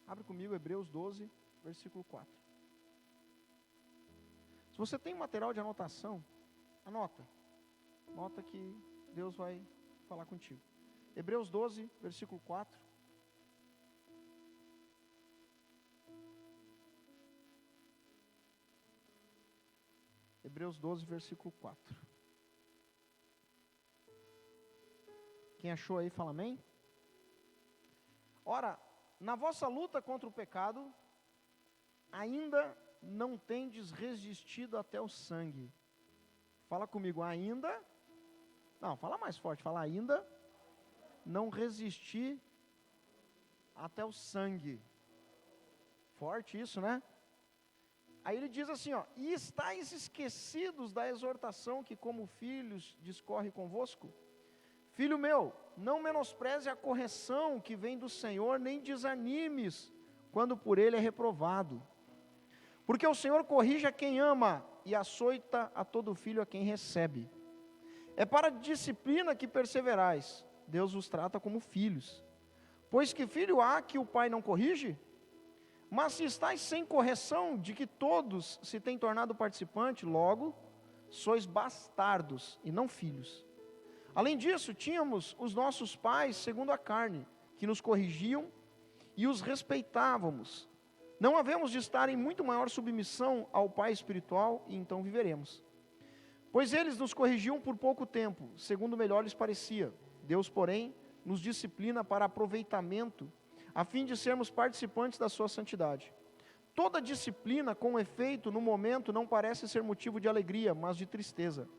Abre comigo Hebreus 12, versículo 4. Se você tem material de anotação, anota. Nota que Deus vai falar contigo. Hebreus 12, versículo 4. Hebreus 12, versículo 4. Quem achou aí, fala amém. Ora, na vossa luta contra o pecado, ainda não tendes resistido até o sangue. Fala comigo, ainda. Não, fala mais forte, fala ainda. Não resistir até o sangue. Forte isso, né? Aí ele diz assim, ó, e estáis esquecidos da exortação que como filhos discorre convosco? Filho meu, não menospreze a correção que vem do Senhor, nem desanimes quando por ele é reprovado. Porque o Senhor corrige a quem ama e açoita a todo filho a quem recebe. É para a disciplina que perseverais. Deus os trata como filhos. Pois que filho há que o pai não corrige? Mas se estáis sem correção, de que todos se têm tornado participantes, logo, sois bastardos e não filhos. Além disso, tínhamos os nossos pais, segundo a carne, que nos corrigiam e os respeitávamos. Não havemos de estar em muito maior submissão ao Pai espiritual, e então viveremos. Pois eles nos corrigiam por pouco tempo, segundo melhor lhes parecia. Deus, porém, nos disciplina para aproveitamento, a fim de sermos participantes da sua santidade. Toda disciplina, com efeito, no momento, não parece ser motivo de alegria, mas de tristeza.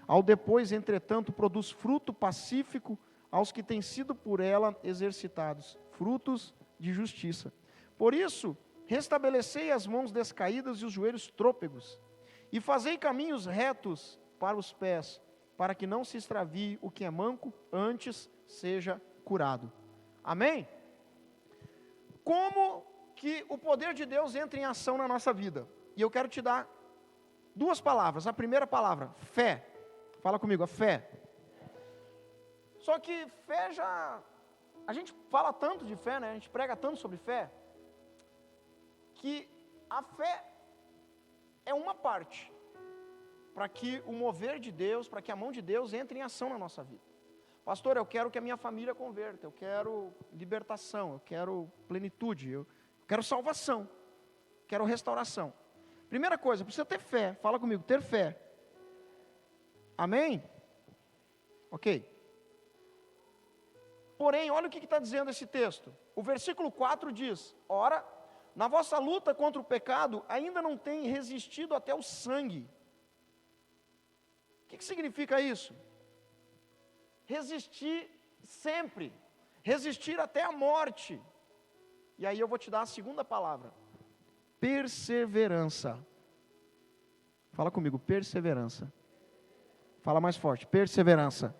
Ao depois, entretanto, produz fruto pacífico aos que têm sido por ela exercitados, frutos de justiça. Por isso, restabelecei as mãos descaídas e os joelhos trôpegos, e fazei caminhos retos para os pés, para que não se extravie o que é manco, antes seja curado. Amém? Como que o poder de Deus entra em ação na nossa vida? E eu quero te dar duas palavras. A primeira palavra, fé. Fala comigo, a fé. Só que fé já... A gente fala tanto de fé, né? A gente prega tanto sobre fé, que a fé é uma parte para que o mover de Deus, para que a mão de Deus entre em ação na nossa vida. Pastor, eu quero que a minha família converta, eu quero libertação, eu quero plenitude, eu quero salvação, quero restauração. Primeira coisa, precisa ter fé. Fala comigo, ter fé. Amém? Ok. Porém, olha o que está dizendo esse texto. O versículo 4 diz, ora, na vossa luta contra o pecado, ainda não tem resistido até o sangue. O que significa isso? Resistir sempre, resistir até a morte. E aí eu vou te dar a segunda palavra, perseverança. Fala comigo, perseverança. Fala mais forte, perseverança.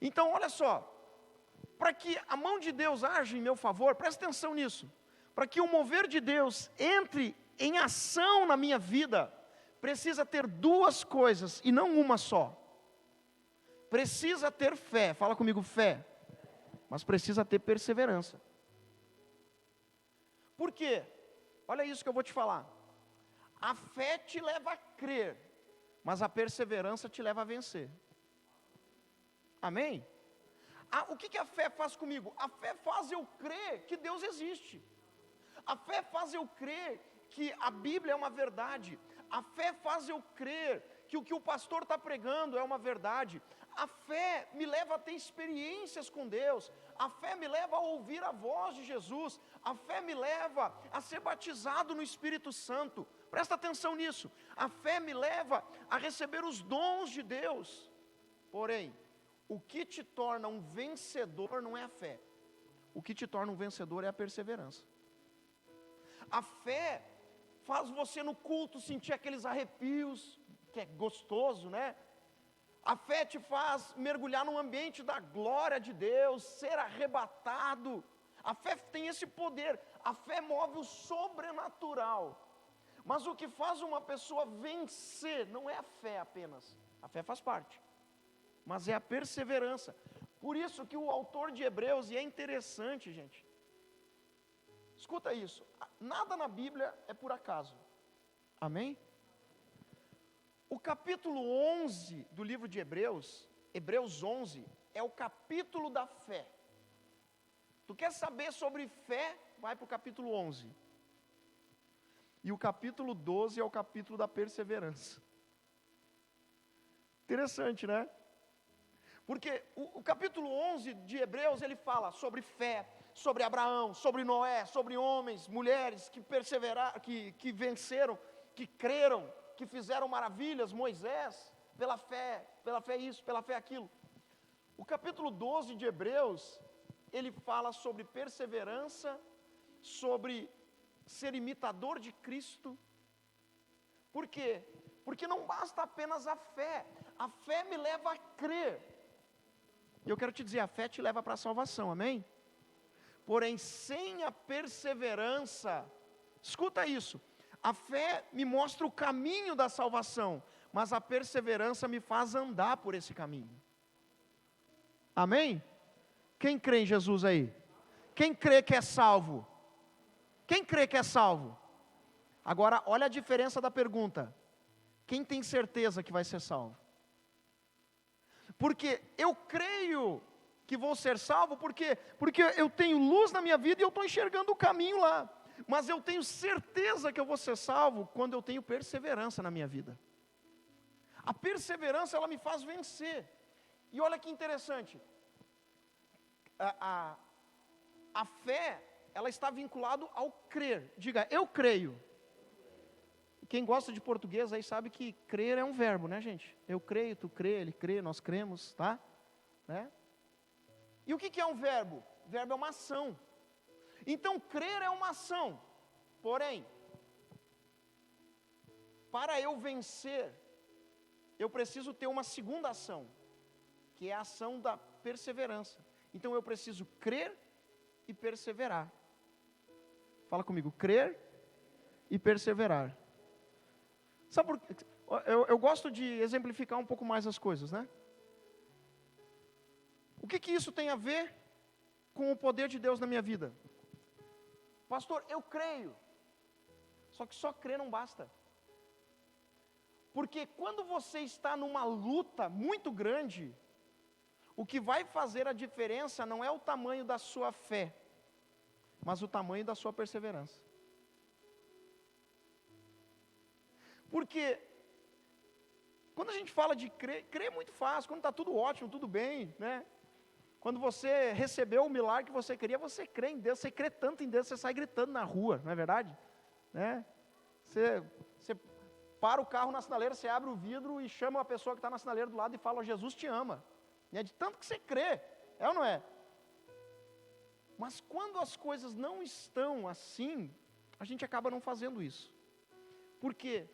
Então olha só, para que a mão de Deus age em meu favor, presta atenção nisso, para que o mover de Deus entre em ação na minha vida, precisa ter duas coisas e não uma só. Precisa ter fé, fala comigo, fé, mas precisa ter perseverança. Por quê? Olha isso que eu vou te falar. A fé te leva a crer, mas a perseverança te leva a vencer. Amém? O que a fé faz comigo? A fé faz eu crer que Deus existe. A fé faz eu crer que a Bíblia é uma verdade. A fé faz eu crer que o que o pastor está pregando é uma verdade. A fé me leva a ter experiências com Deus. A fé me leva a ouvir a voz de Jesus. A fé me leva a ser batizado no Espírito Santo. Presta atenção nisso. A fé me leva a receber os dons de Deus. Porém, o que te torna um vencedor não é a fé. O que te torna um vencedor é a perseverança. A fé faz você no culto sentir aqueles arrepios, que é gostoso, né? A fé te faz mergulhar no ambiente da glória de Deus, ser arrebatado. A fé tem esse poder. A fé move o sobrenatural. Mas o que faz uma pessoa vencer não é a fé apenas. A fé faz parte, mas é a perseverança. Por isso que o autor de Hebreus, e é interessante, gente, Escuta isso, nada na Bíblia é por acaso. Amém? O capítulo 11 do livro de Hebreus, Hebreus 11, é o capítulo da fé. Tu quer saber sobre fé? Vai para o capítulo 11. E o capítulo 12 é o capítulo da perseverança. Interessante, né? Porque o capítulo 11 de Hebreus, ele fala sobre fé, sobre Abraão, sobre Noé, sobre homens, mulheres que perseveraram, que venceram, que creram, que fizeram maravilhas, Moisés, pela fé isso, pela fé aquilo. O capítulo 12 de Hebreus, ele fala sobre perseverança, sobre ser imitador de Cristo. Por quê? Porque não basta apenas a fé me leva a crer. E eu quero te dizer, a fé te leva para a salvação, amém? Porém, sem a perseverança, escuta isso, a fé me mostra o caminho da salvação, mas a perseverança me faz andar por esse caminho. Amém? Quem crê em Jesus aí? Quem crê que é salvo? Quem crê que é salvo? Agora, olha a diferença da pergunta. Quem tem certeza que vai ser salvo? Porque eu creio que vou ser salvo, porque eu tenho luz na minha vida e eu estou enxergando o caminho lá. Mas eu tenho certeza que eu vou ser salvo quando eu tenho perseverança na minha vida. A perseverança, ela me faz vencer. E olha que interessante. A fé, ela está vinculada ao crer. Diga, eu creio. Quem gosta de português aí sabe que crer é um verbo, né, gente? Eu creio, tu crê, ele crê, nós cremos, tá? Né? E o que é um verbo? Verbo é uma ação. Então, crer é uma ação. Porém, para eu vencer, eu preciso ter uma segunda ação, que é a ação da perseverança. Então, eu preciso crer e perseverar. Fala comigo, crer e perseverar. Sabe por quê? Eu gosto de exemplificar um pouco mais as coisas, né? O que isso tem a ver com o poder de Deus na minha vida? Pastor, eu creio. Só que só crer não basta. Porque quando você está numa luta muito grande, o que vai fazer a diferença não é o tamanho da sua fé, mas o tamanho da sua perseverança. Porque quando a gente fala de crer é muito fácil, quando está tudo ótimo, tudo bem, né? Quando você recebeu o milagre que você queria, você crê em Deus, você crê tanto em Deus, você sai gritando na rua, não é verdade? Né? Você para o carro na sinaleira, você abre o vidro e chama a pessoa que está na sinaleira do lado e fala, Jesus te ama. E é de tanto que você crê, é ou não é? Mas quando as coisas não estão assim, a gente acaba não fazendo isso. Por quê?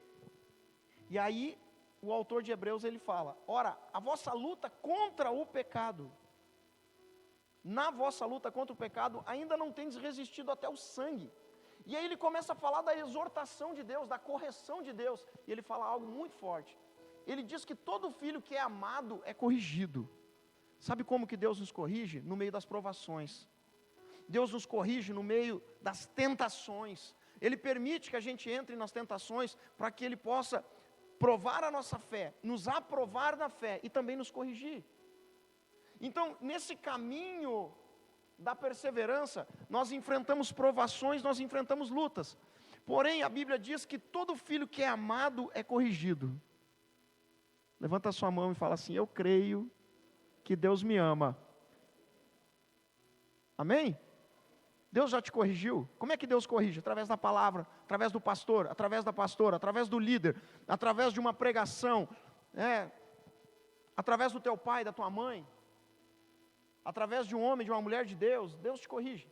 E aí, o autor de Hebreus, ele fala, ora, a vossa luta contra o pecado, na vossa luta contra o pecado, ainda não tendes resistido até o sangue. E aí ele começa a falar da exortação de Deus, da correção de Deus, e ele fala algo muito forte. Ele diz que todo filho que é amado é corrigido. Sabe como que Deus nos corrige? No meio das provações. Deus nos corrige no meio das tentações. Ele permite que a gente entre nas tentações, para que Ele possa provar a nossa fé, nos aprovar na fé e também nos corrigir. Então, nesse caminho da perseverança, nós enfrentamos provações, nós enfrentamos lutas. Porém, a Bíblia diz que todo filho que é amado é corrigido. Levanta a sua mão e fala assim, eu creio que Deus me ama. Amém? Deus já te corrigiu? Como é que Deus corrige? Através da palavra, através do pastor, através da pastora, através do líder, através de uma pregação, através do teu pai, da tua mãe, através de um homem, de uma mulher de Deus, Deus te corrige.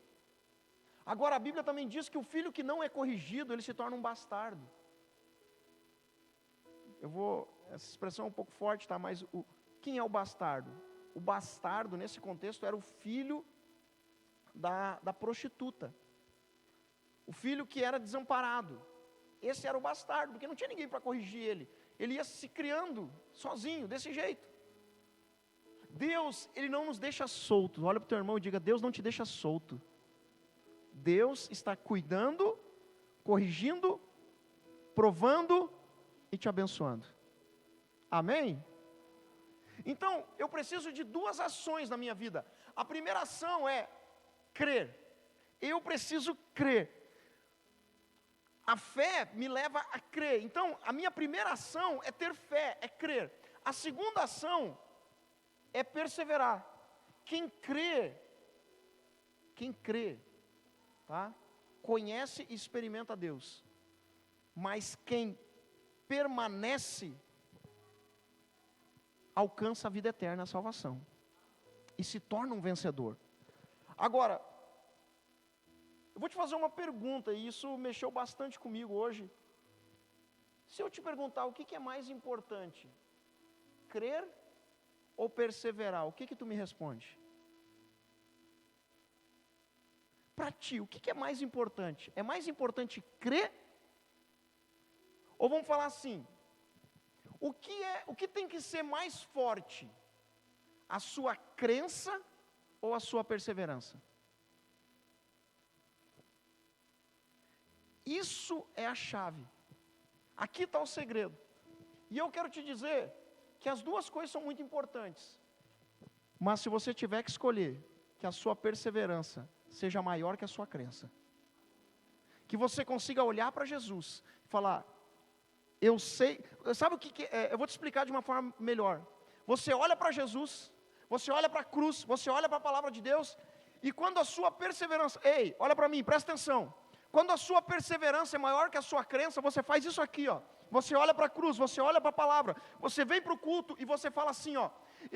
Agora a Bíblia também diz que o filho que não é corrigido, ele se torna um bastardo. Essa expressão é um pouco forte, tá? Mas quem é o bastardo? O bastardo, nesse contexto, era o filho da prostituta. O filho que era desamparado. Esse era o bastardo, porque não tinha ninguém para corrigir ele. Ele ia se criando sozinho, desse jeito. Deus, Ele não nos deixa soltos. Olha para o teu irmão e diga, Deus não te deixa solto. Deus está cuidando, corrigindo, provando e te abençoando. Amém? Então, eu preciso de duas ações na minha vida. A primeira ação é crer. Eu preciso crer. A fé me leva a crer. Então, a minha primeira ação é ter fé, é crer. A segunda ação é perseverar. Quem crê, tá? Conhece e experimenta Deus. Mas quem permanece, alcança a vida eterna, a salvação. E se torna um vencedor. Agora, eu vou te fazer uma pergunta, e isso mexeu bastante comigo hoje. Se eu te perguntar o que é mais importante, crer ou perseverar, o que tu me responde? Para ti, o que é mais importante? É mais importante crer? Ou vamos falar assim, o que tem que ser mais forte? A sua crença ou a sua perseverança? Isso é a chave. Aqui está o segredo. E eu quero te dizer que as duas coisas são muito importantes. Mas se você tiver que escolher, que a sua perseverança seja maior que a sua crença. Que você consiga olhar para Jesus e falar, eu sei, sabe o que é? Eu vou te explicar de uma forma melhor. Você olha para Jesus, você olha para a cruz, você olha para a palavra de Deus, e quando a sua perseverança, ei, olha para mim, presta atenção. Quando a sua perseverança é maior que a sua crença, você faz isso aqui, ó. Você olha para a cruz, você olha para a palavra, você vem para o culto e você fala assim, ó.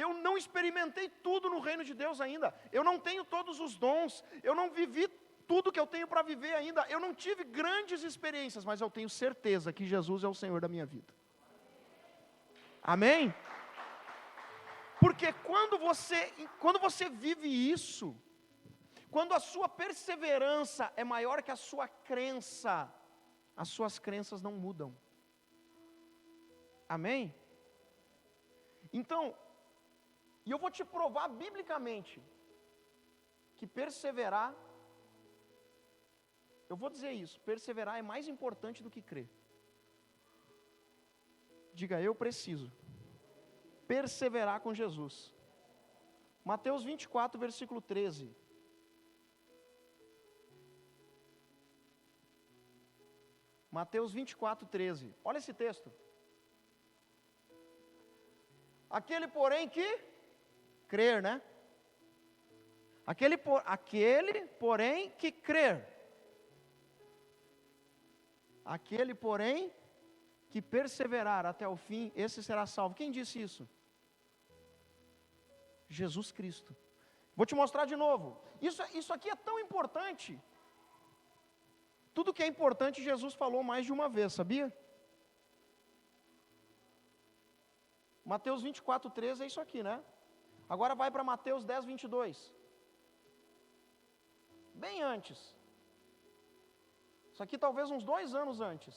Eu não experimentei tudo no reino de Deus ainda. Eu não tenho todos os dons. Eu não vivi tudo que eu tenho para viver ainda. Eu não tive grandes experiências, mas eu tenho certeza que Jesus é o Senhor da minha vida. Amém? Porque quando você vive isso, quando a sua perseverança é maior que a sua crença, as suas crenças não mudam. Amém? Então, e eu vou te provar biblicamente que perseverar, eu vou dizer isso, perseverar é mais importante do que crer. Diga, eu preciso perseverar com Jesus. Mateus 24, versículo 13. Mateus 24, 13. Olha esse texto. Aquele, porém, que crer, né? Aquele, porém, que crer. Aquele, porém, que perseverar até o fim, esse será salvo. Quem disse isso? Jesus Cristo. Vou te mostrar de novo. Isso aqui é tão importante. Tudo que é importante, Jesus falou mais de uma vez, sabia? Mateus 24, 13 é isso aqui, né? Agora vai para Mateus 10, 22. Bem antes. Isso aqui talvez uns 2 anos antes.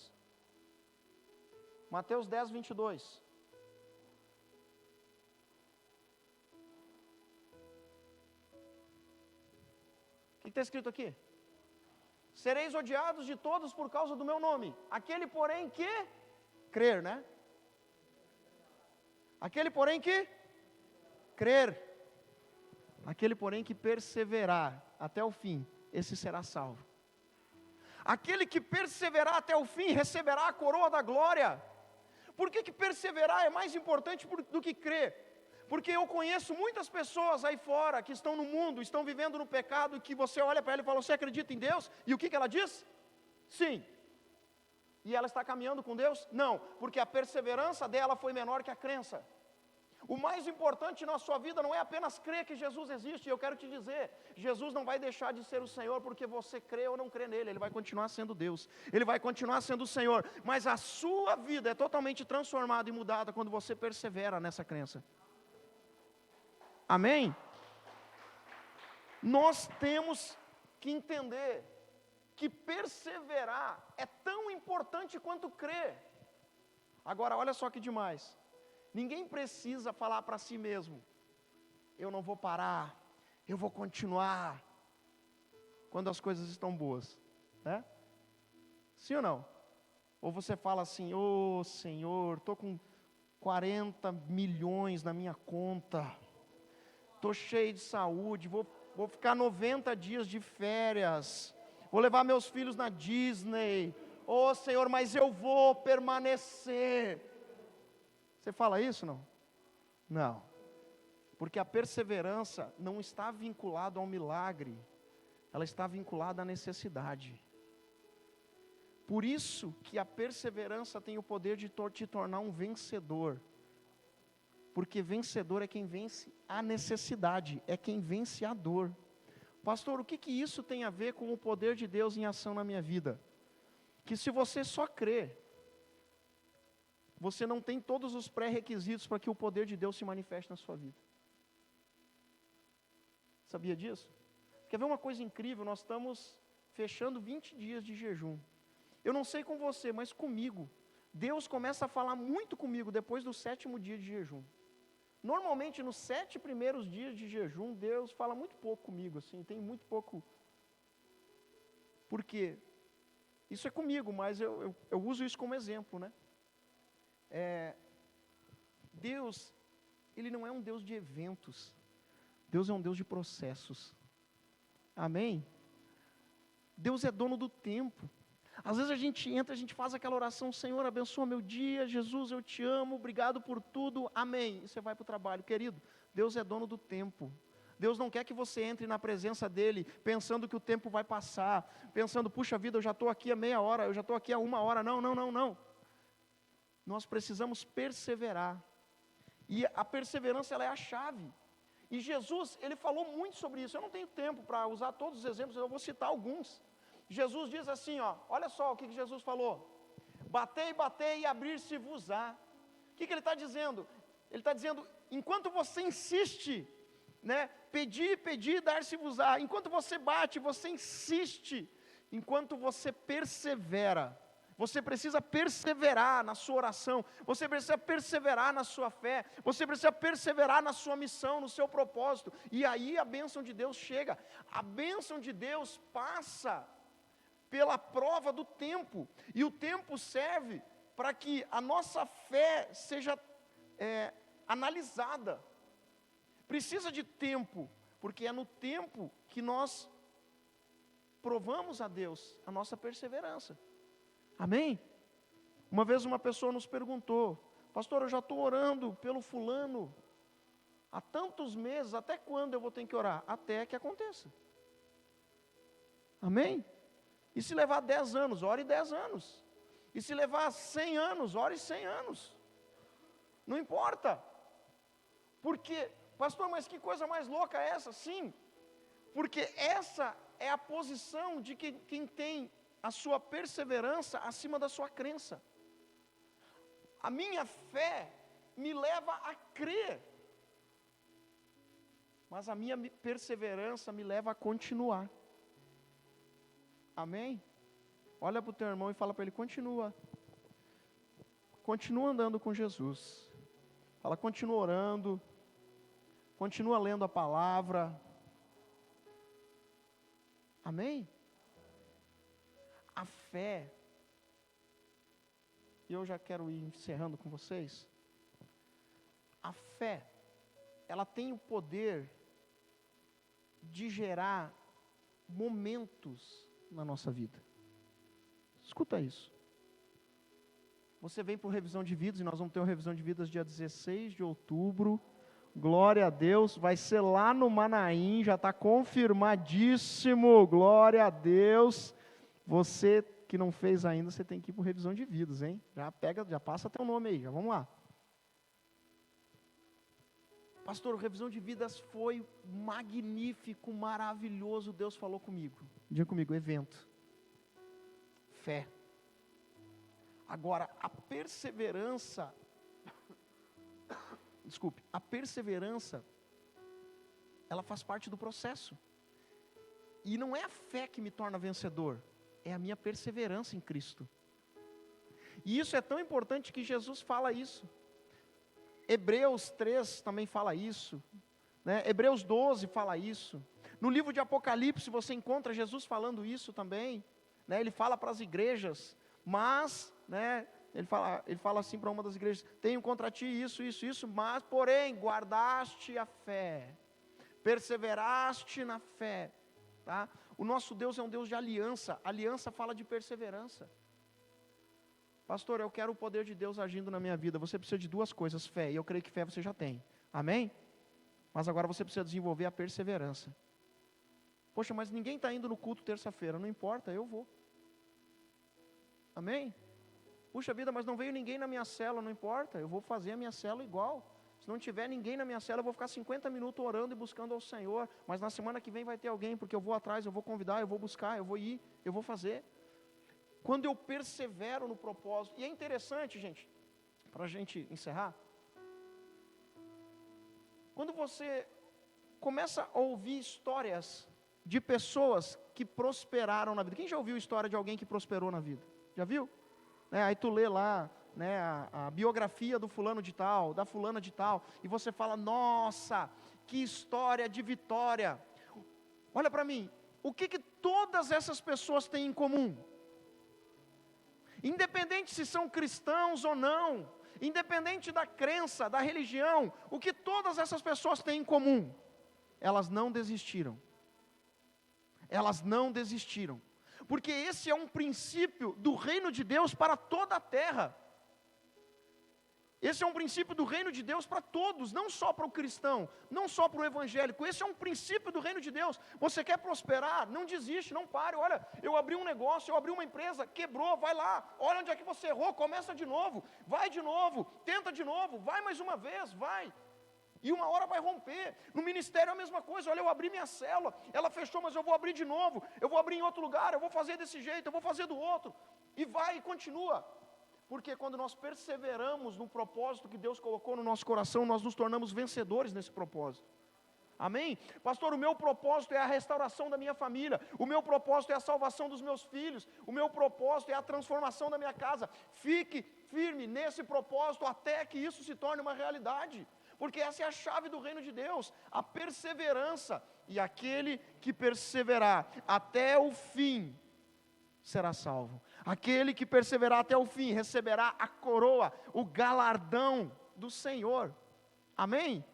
Mateus 10, 22. O que está escrito aqui? Sereis odiados de todos por causa do meu nome. Aquele, porém, que crer, né? Aquele, porém, que crer. Aquele, porém, que perseverar até o fim, esse será salvo. Aquele que perseverar até o fim, receberá a coroa da glória. Por que perseverar é mais importante do que crer? Porque eu conheço muitas pessoas aí fora que estão no mundo, estão vivendo no pecado, e que você olha para ela e fala, você acredita em Deus? E o que ela diz? Sim. E ela está caminhando com Deus? Não, porque a perseverança dela foi menor que a crença. O mais importante na sua vida não é apenas crer que Jesus existe. E eu quero te dizer, Jesus não vai deixar de ser o Senhor porque você crê ou não crê nele. Ele vai continuar sendo Deus, Ele vai continuar sendo o Senhor. Mas a sua vida é totalmente transformada e mudada quando você persevera nessa crença. Amém? Nós temos que entender que perseverar é tão importante quanto crer. Agora, olha só que demais. Ninguém precisa falar para si mesmo, eu não vou parar, eu vou continuar. quando as coisas estão boas? Né? Sim ou não? Ou você fala assim, ô Senhor, estou com 40 milhões na minha conta, estou cheio de saúde, vou ficar 90 dias de férias, vou levar meus filhos na Disney, ô Senhor, mas eu vou permanecer. Você fala isso, não? Não, porque a perseverança não está vinculada ao milagre, ela está vinculada à necessidade. Por isso que a perseverança tem o poder de te tornar um vencedor, porque vencedor é quem vence a necessidade, é quem vence a dor. Pastor, o que isso tem a ver com o poder de Deus em ação na minha vida? Que se você só crê, você não tem todos os pré-requisitos para que o poder de Deus se manifeste na sua vida. Sabia disso? Quer ver uma coisa incrível? Nós estamos fechando 20 dias de jejum. Eu não sei com você, mas comigo, Deus começa a falar muito comigo depois do 7º dia de jejum. Normalmente nos 7 primeiros dias de jejum, Deus fala muito pouco comigo, assim, tem muito pouco. Por quê? Isso é comigo, mas eu uso isso como exemplo, né? Deus, Ele não é um Deus de eventos, Deus é um Deus de processos. Amém? Deus é dono do tempo. Às vezes a gente entra, a gente faz aquela oração, Senhor, abençoa meu dia, Jesus, eu te amo, obrigado por tudo, amém. E você vai para o trabalho. Querido, Deus é dono do tempo. Deus não quer que você entre na presença dEle, pensando que o tempo vai passar, pensando, puxa vida, eu já estou aqui há meia hora, eu já estou aqui há 1 hora. Não. Nós precisamos perseverar. E a perseverança, ela é a chave. E Jesus, Ele falou muito sobre isso. Eu não tenho tempo para usar todos os exemplos, eu vou citar alguns. Jesus diz assim, olha só o que Jesus falou: batei e abrir-se-vos-á. O que Ele está dizendo? Ele está dizendo, enquanto você insiste, né, pedir, dar-se-vos-á. Enquanto você bate, você insiste, enquanto você persevera. Você precisa perseverar na sua oração, você precisa perseverar na sua fé, você precisa perseverar na sua missão, no seu propósito, e aí a bênção de Deus chega. A bênção de Deus passa pela prova do tempo, e o tempo serve para que a nossa fé seja analisada. Precisa de tempo, porque é no tempo que nós provamos a Deus a nossa perseverança. Amém? Uma vez uma pessoa nos perguntou: pastor, eu já estou orando pelo fulano há tantos meses, até quando eu vou ter que orar? Até que aconteça. Amém? E se levar 10 anos, ore 10 anos. E se levar 100 anos, ore 100 anos. Não importa. Porque, pastor, mas que coisa mais louca é essa? Sim, porque essa é a posição de quem tem a sua perseverança acima da sua crença. A minha fé me leva a crer, mas a minha perseverança me leva a continuar. Amém? Olha para o teu irmão e fala para ele: continua andando com Jesus. Fala, continua orando, continua lendo a palavra. Amém? A fé, e eu já quero ir encerrando com vocês. A fé, ela tem o poder de gerar momentos na nossa vida. Escuta isso. Você vem para o Revisão de Vidas, e nós vamos ter uma Revisão de Vidas dia 16 de outubro. Glória a Deus, vai ser lá no Manaim, já está confirmadíssimo. Glória a Deus. Você que não fez ainda, você tem que ir para o Revisão de Vidas, hein? Já passa teu nome aí, já vamos lá. Pastor, o Revisão de Vidas foi magnífico, maravilhoso, Deus falou comigo. Diga comigo, evento. Fé. Agora, a perseverança, a perseverança, ela faz parte do processo. E não é a fé que me torna vencedor, é a minha perseverança em Cristo. E isso é tão importante que Jesus fala isso. Hebreus 3 também fala isso, né? Hebreus 12 fala isso. No livro de Apocalipse você encontra Jesus falando isso também, né? Ele fala para as igrejas, mas, né, ele fala assim para uma das igrejas: tenho contra ti isso, isso, isso, mas porém guardaste a fé, perseveraste na fé, tá? O nosso Deus é um Deus de aliança. Aliança fala de perseverança. Pastor, eu quero o poder de Deus agindo na minha vida. Você precisa de duas coisas: fé, e eu creio que fé você já tem, amém? Mas agora você precisa desenvolver a perseverança. Poxa, mas ninguém está indo no culto terça-feira. Não importa, eu vou, amém? Puxa vida, mas não veio ninguém na minha célula. Não importa, eu vou fazer a minha célula igual. Se não tiver ninguém na minha célula, eu vou ficar 50 minutos orando e buscando ao Senhor. Mas na semana que vem vai ter alguém, porque eu vou atrás, eu vou convidar, eu vou buscar, eu vou ir, eu vou fazer. Quando eu persevero no propósito, e é interessante, gente, para a gente encerrar, quando você começa a ouvir histórias de pessoas que prosperaram na vida. Quem já ouviu a história de alguém que prosperou na vida? Já viu? Aí tu lê lá, né, a biografia do fulano de tal, da fulana de tal, e você fala: nossa, que história de vitória. Olha para mim, o que todas essas pessoas têm em comum? Independente se são cristãos ou não, independente da crença, da religião, o que todas essas pessoas têm em comum? Elas não desistiram. Elas não desistiram. Porque esse é um princípio do reino de Deus para toda a terra. Esse é um princípio do reino de Deus para todos, não só para o cristão, não só para o evangélico. Esse é um princípio do reino de Deus. Você quer prosperar? Não desiste, não pare. Olha, eu abri um negócio, eu abri uma empresa, quebrou, vai lá. Olha onde é que você errou, começa de novo. Vai de novo, tenta de novo, vai mais uma vez, vai. E uma hora vai romper. No ministério é a mesma coisa. Olha, eu abri minha célula, ela fechou, mas eu vou abrir de novo. Eu vou abrir em outro lugar, eu vou fazer desse jeito, eu vou fazer do outro. E vai e continua. Porque quando nós perseveramos no propósito que Deus colocou no nosso coração, nós nos tornamos vencedores nesse propósito. Amém? Pastor, o meu propósito é a restauração da minha família. O meu propósito é a salvação dos meus filhos. O meu propósito é a transformação da minha casa. Fique firme nesse propósito até que isso se torne uma realidade. Porque essa é a chave do reino de Deus, a perseverança. E aquele que perseverar até o fim será salvo. Aquele que perseverar até o fim receberá a coroa, o galardão do Senhor. Amém?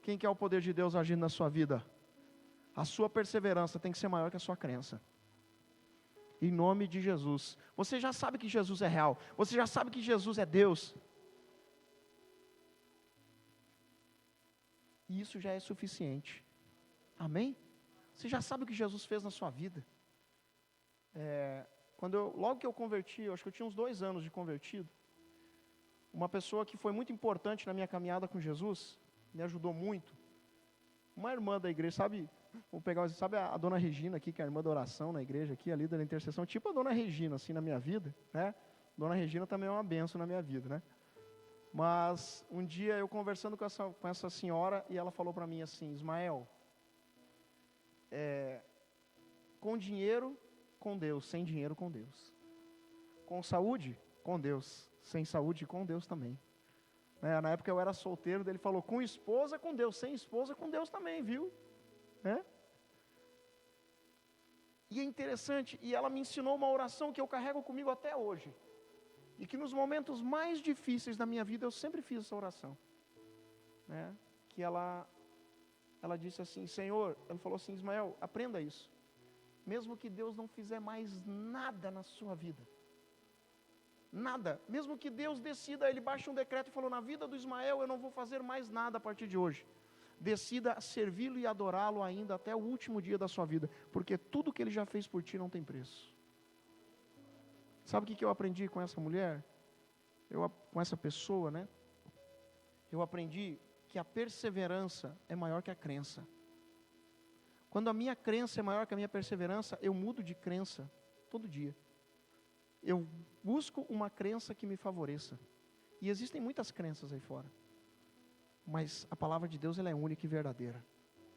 Quem quer o poder de Deus agindo na sua vida? A sua perseverança tem que ser maior que a sua crença. Em nome de Jesus. Você já sabe que Jesus é real. Você já sabe que Jesus é Deus. E isso já é suficiente. Amém? Você já sabe o que Jesus fez na sua vida. Logo que eu converti, eu acho que eu tinha uns 2 anos de convertido, uma pessoa que foi muito importante na minha caminhada com Jesus, me ajudou muito, uma irmã da igreja, sabe a dona Regina aqui, que é a irmã da oração na igreja aqui, a líder da intercessão, tipo a dona Regina, assim, na minha vida, né? Dona Regina também é uma bênção na minha vida, né? Mas um dia eu conversando com essa senhora, e ela falou para mim assim: Ismael, com dinheiro, com Deus; sem dinheiro, com Deus; com saúde, com Deus; sem saúde, com Deus também. Na época eu era solteiro, ele falou: com esposa, com Deus; sem esposa, com Deus também, viu? E é interessante, e ela me ensinou uma oração que eu carrego comigo até hoje, e que nos momentos mais difíceis da minha vida eu sempre fiz essa oração, que ela disse assim: Senhor, ela falou assim: Ismael, aprenda isso, mesmo que Deus não fizer mais nada na sua vida, nada, mesmo que Deus decida, Ele baixa um decreto e falou: na vida do Ismael eu não vou fazer mais nada a partir de hoje, decida servi-lo e adorá-lo ainda até o último dia da sua vida, porque tudo que Ele já fez por ti não tem preço. Sabe o que eu aprendi com essa mulher? Com essa pessoa, eu aprendi que a perseverança é maior que a crença. Quando a minha crença é maior que a minha perseverança, eu mudo de crença todo dia. Eu busco uma crença que me favoreça. E existem muitas crenças aí fora, mas a palavra de Deus, ela é única e verdadeira.